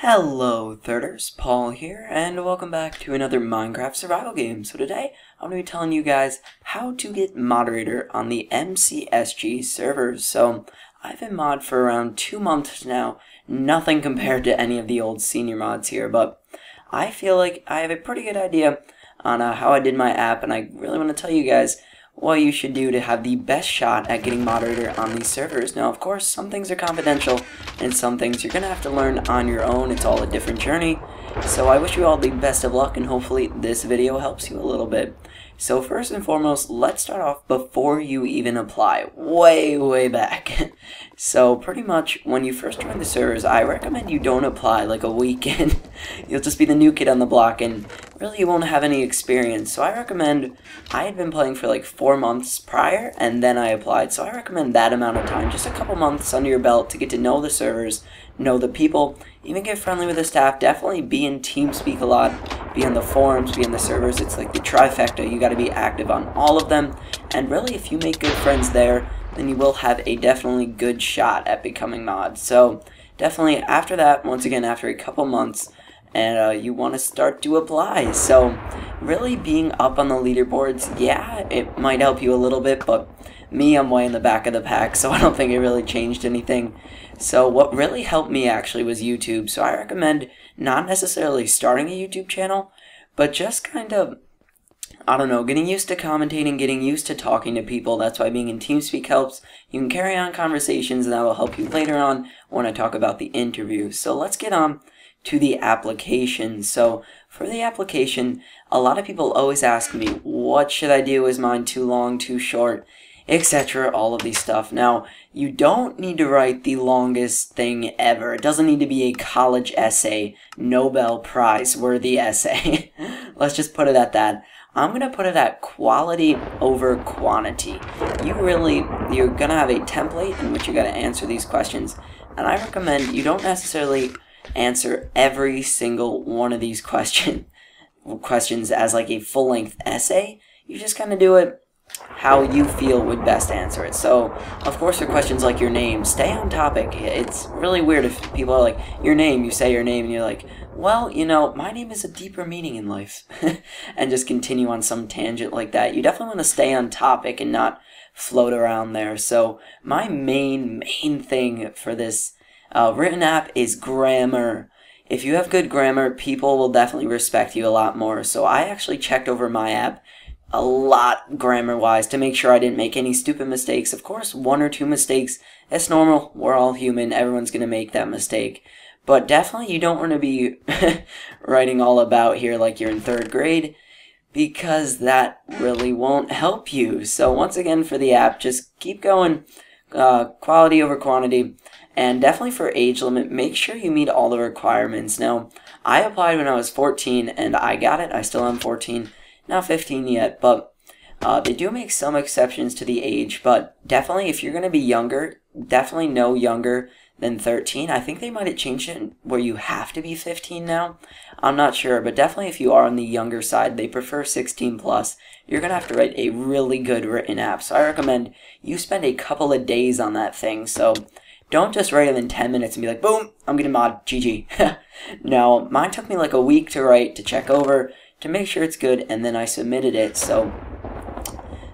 Hello Thirders, Paul here, and welcome back to another Minecraft survival game. So today, I'm going to be telling you guys how to get Moderator on the MCSG servers. So, I've been mod for around 2 months now, nothing compared to any of the old senior mods here, but I feel like I have a pretty good idea on how I did my app, and I really want to tell you guys what you should do to have the best shot at getting Moderator on these servers. Now, of course, some things are confidential, and some things you're going to have to learn on your own. It's all a different journey. So I wish you all the best of luck, and hopefully this video helps you a little bit. So first and foremost, let's start off before you even apply, way back. So pretty much when you first join the servers, I recommend you don't apply like a week in. You'll just be the new kid on the block and really you won't have any experience. So I recommend, I had been playing for like 4 months prior and then I applied. So I recommend that amount of time, just a couple months under your belt to get to know the servers, know the people, even get friendly with the staff. Definitely be in TeamSpeak a lot, be on the forums, be on the servers. It's like the trifecta. You got to be active on all of them, and really if you make good friends there, then you will have a definitely good shot at becoming mod. So definitely after that, once again after a couple months, and you want to start to apply. So really being up on the leaderboards, yeah, it might help you a little bit, but me, I'm way in the back of the pack, so I don't think it really changed anything. So what really helped me actually was YouTube. So I recommend not necessarily starting a YouTube channel, but just kind of, I don't know, getting used to commentating, getting used to talking to people. That's why being in TeamSpeak helps. You can carry on conversations, and that will help you later on when I talk about the interview. So let's get on to the application. So for the application, a lot of people always ask me, what should I do? Is mine too long, too short, etc., all of these stuff. Now, you don't need to write the longest thing ever. It doesn't need to be a college essay, Nobel Prize worthy essay. Let's just put it at that. I'm going to put it at quality over quantity. You're going to have a template in which you got to answer these questions. And I recommend you don't necessarily answer every single one of these questions as like a full-length essay. You just kind of do it how you feel would best answer it. So, of course, for questions like your name, stay on topic. It's really weird if people are like, your name, you say your name, and you're like, well, you know, my name is a deeper meaning in life, and just continue on some tangent like that. You definitely want to stay on topic and not float around there. So, my main thing for this written app is grammar. If you have good grammar, people will definitely respect you a lot more. So, I actually checked over my app a lot grammar-wise to make sure I didn't make any stupid mistakes. Of course, 1 or 2 mistakes, that's normal. We're all human. Everyone's going to make that mistake. But definitely you don't want to be writing all about here like you're in 3rd grade, because that really won't help you. So once again for the app, just keep going, quality over quantity. And definitely for age limit, make sure you meet all the requirements. Now, I applied when I was 14 and I got it. I still am 14. Not 15 yet, but they do make some exceptions to the age, but definitely if you're going to be younger, definitely no younger than 13. I think they might have changed it where you have to be 15 now. I'm not sure, but definitely if you are on the younger side, they prefer 16 plus. You're going to have to write a really good written app, so I recommend you spend a couple of days on that thing. So don't just write it in 10 minutes and be like, boom, I'm getting mod, GG. No, mine took me like a week to write, to check over, to make sure it's good, and then I submitted it. So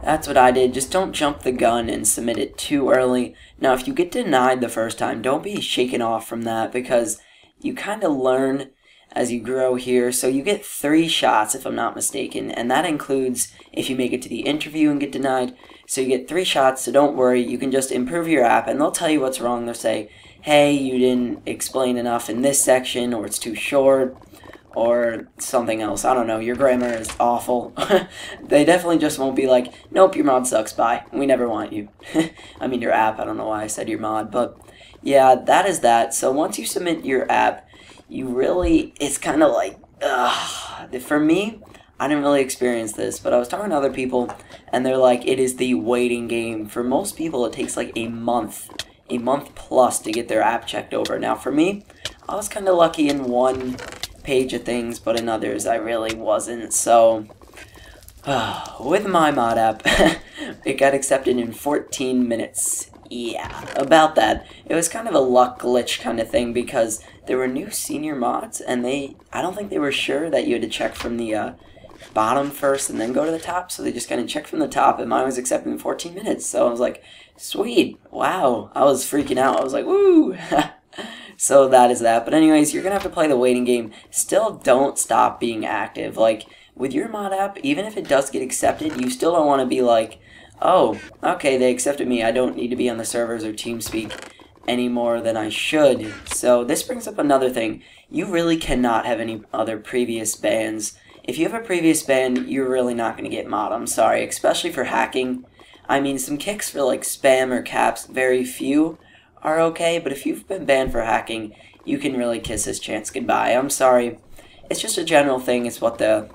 that's what I did. Just don't jump the gun and submit it too early. Now, if you get denied the first time, don't be shaken off from that, because you kind of learn as you grow here. So you get 3 shots, if I'm not mistaken, and that includes if you make it to the interview and get denied. So you get 3 shots, so don't worry. You can just improve your app, and they'll tell you what's wrong. They'll say, hey, you didn't explain enough in this section, or it's too short, or something else. I don't know, your grammar is awful. They definitely just won't be like, nope, your mod sucks, bye, we never want you. I mean your app, I don't know why I said your mod, but yeah, that is that. So once you submit your app, you really, it's kind of like, for me, I didn't really experience this, but I was talking to other people, and they're like, it is the waiting game. For most people, it takes like a month plus to get their app checked over. Now for me, I was kind of lucky in one page of things, but in others I really wasn't. So with my mod app, it got accepted in 14 minutes. Yeah, about that. It was kind of a luck glitch kind of thing, because there were new senior mods, and I don't think they were sure that you had to check from the bottom first and then go to the top, so they just kind of checked from the top, and mine was accepted in 14 minutes, so I was like, sweet, wow, I was freaking out, I was like, woo! So that is that, but anyways, you're gonna have to play the waiting game. Still don't stop being active, like, with your mod app, even if it does get accepted, you still don't want to be like, oh, okay, they accepted me, I don't need to be on the servers or TeamSpeak any more than I should. So this brings up another thing. You really cannot have any other previous bans. If you have a previous ban, you're really not going to get mod, I'm sorry, especially for hacking. I mean, some kicks for like spam or caps, very few are okay, but if you've been banned for hacking, you can really kiss this chance goodbye. I'm sorry. It's just a general thing. It's what the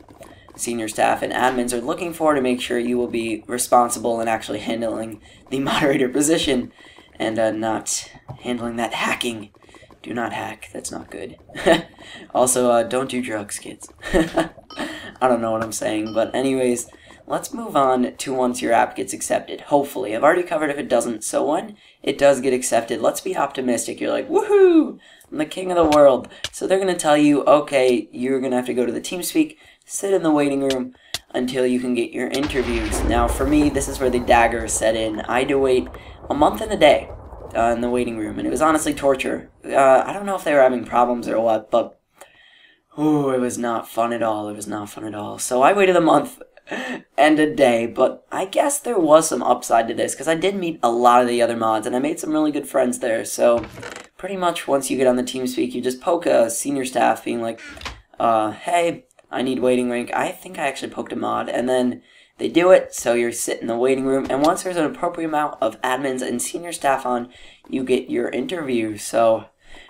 senior staff and admins are looking for to make sure you will be responsible in actually handling the moderator position and not handling that hacking. Do not hack. That's not good. Also, don't do drugs, kids. I don't know what I'm saying, but anyways, let's move on to once your app gets accepted. Hopefully. I've already covered if it doesn't, so when it does get accepted, let's be optimistic. You're like, woohoo! I'm the king of the world. So they're going to tell you, okay, you're going to have to go to the TeamSpeak, sit in the waiting room until you can get your interviews. Now, for me, this is where the dagger set in. I had to wait a month and a day in the waiting room, and it was honestly torture. I don't know if they were having problems or what, but ooh, it was not fun at all. It was not fun at all. So I waited a month and a day, but I guess there was some upside to this, because I did meet a lot of the other mods, and I made some really good friends there. So pretty much once you get on the TeamSpeak, you just poke a senior staff being like, hey, I need waiting rank. I think I actually poked a mod, and then they do it, so you're sitting in the waiting room, and once there's an appropriate amount of admins and senior staff on, you get your interview. So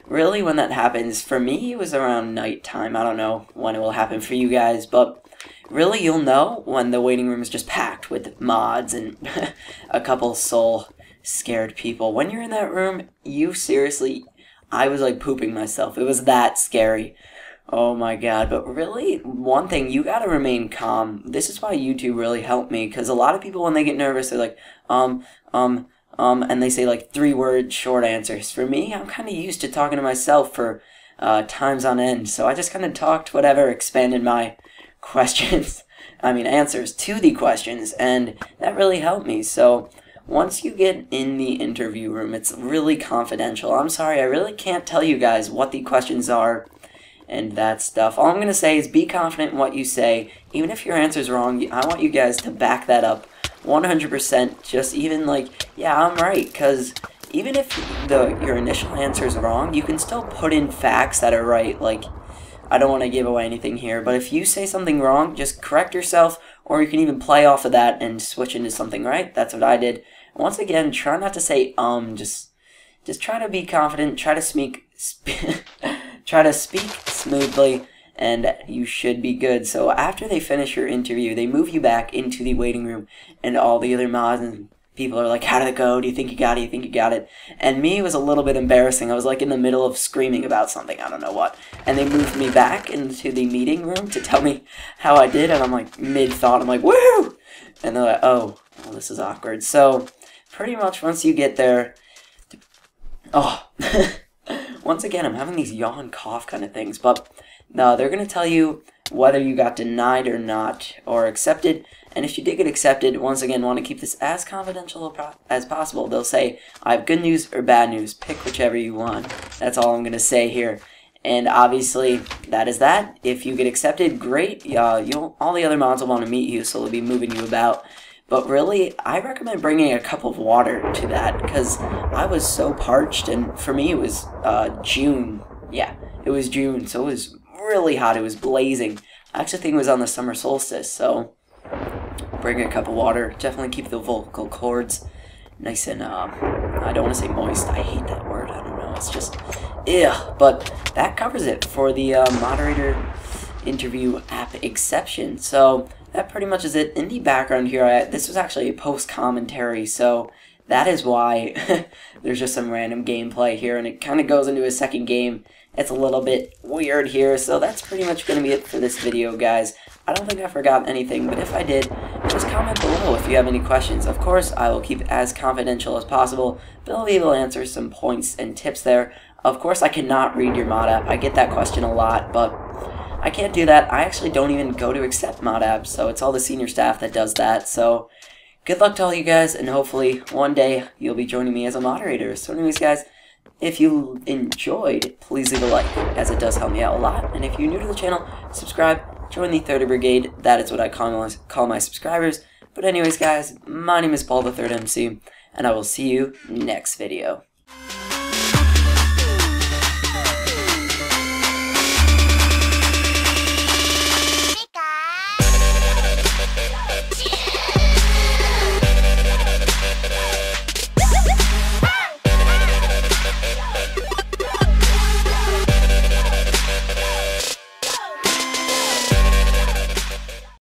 really, when that happens, for me, it was around nighttime. I don't know when it will happen for you guys, but really, you'll know when the waiting room is just packed with mods and a couple soul-scared people. When you're in that room, you seriously, I was like pooping myself. It was that scary. Oh my god, but really, one thing, you gotta remain calm. This is why YouTube really helped me, because a lot of people, when they get nervous, they're like, and they say like 3-word short answers. For me, I'm kind of used to talking to myself for times on end, so I just kind of talked whatever, expanded my answers to the questions, and that really helped me. So once you get in the interview room, it's really confidential. I'm sorry, I really can't tell you guys what the questions are and that stuff. All I'm going to say is be confident in what you say. Even if your answer's wrong, I want you guys to back that up 100%. Just even like, yeah, I'm right, because even if your initial answer is wrong, you can still put in facts that are right. Like, I don't want to give away anything here, but if you say something wrong, just correct yourself, or you can even play off of that and switch into something right. That's what I did. And once again, try not to say just try to be confident, try to speak smoothly, and you should be good. So after they finish your interview, they move you back into the waiting room, and all the other mods and people are like, how did it go? Do you think you got it? Do you think you got it? And me, it was a little bit embarrassing. I was like in the middle of screaming about something, I don't know what. And they moved me back into the meeting room to tell me how I did, and I'm like mid-thought, I'm like, woo! And they're like, oh, well, this is awkward. So pretty much once you get there, oh, once again, I'm having these yawn cough kind of things, but no, they're going to tell you whether you got denied or not, or accepted. And if you did get accepted, once again, want to keep this as confidential as possible. They'll say, I have good news or bad news. Pick whichever you want. That's all I'm going to say here. And obviously, that is that. If you get accepted, great. All the other mods will want to meet you, so they'll be moving you about. But really, I recommend bringing a cup of water to that, because I was so parched, and for me it was June. Yeah, it was June, so it was really hot. It was blazing. I actually think it was on the summer solstice, so bring a cup of water. Definitely keep the vocal cords nice and, I don't want to say moist. I hate that word. I don't know. It's just, ugh. But that covers it for the moderator interview app exception. So that pretty much is it. In the background here, this was actually a post-commentary, so that is why there's just some random gameplay here, and it kind of goes into a second game. It's a little bit weird here, so that's pretty much going to be it for this video, guys. I don't think I forgot anything, but if I did, just comment below if you have any questions. Of course, I will keep it as confidential as possible, but I'll be able to answer some points and tips there Of course, I cannot read your mod app. I get that question a lot, but I can't do that. I actually don't even go to accept mod apps, so it's all the senior staff that does that. So good luck to all you guys, and hopefully one day you'll be joining me as a moderator. So anyways, guys, if you enjoyed, please leave a like, as it does help me out a lot. And if you're new to the channel, subscribe, join the 30 Brigade. That is what I call my subscribers. But anyways, guys, my name is Paul the Third MC, and I will see you next video.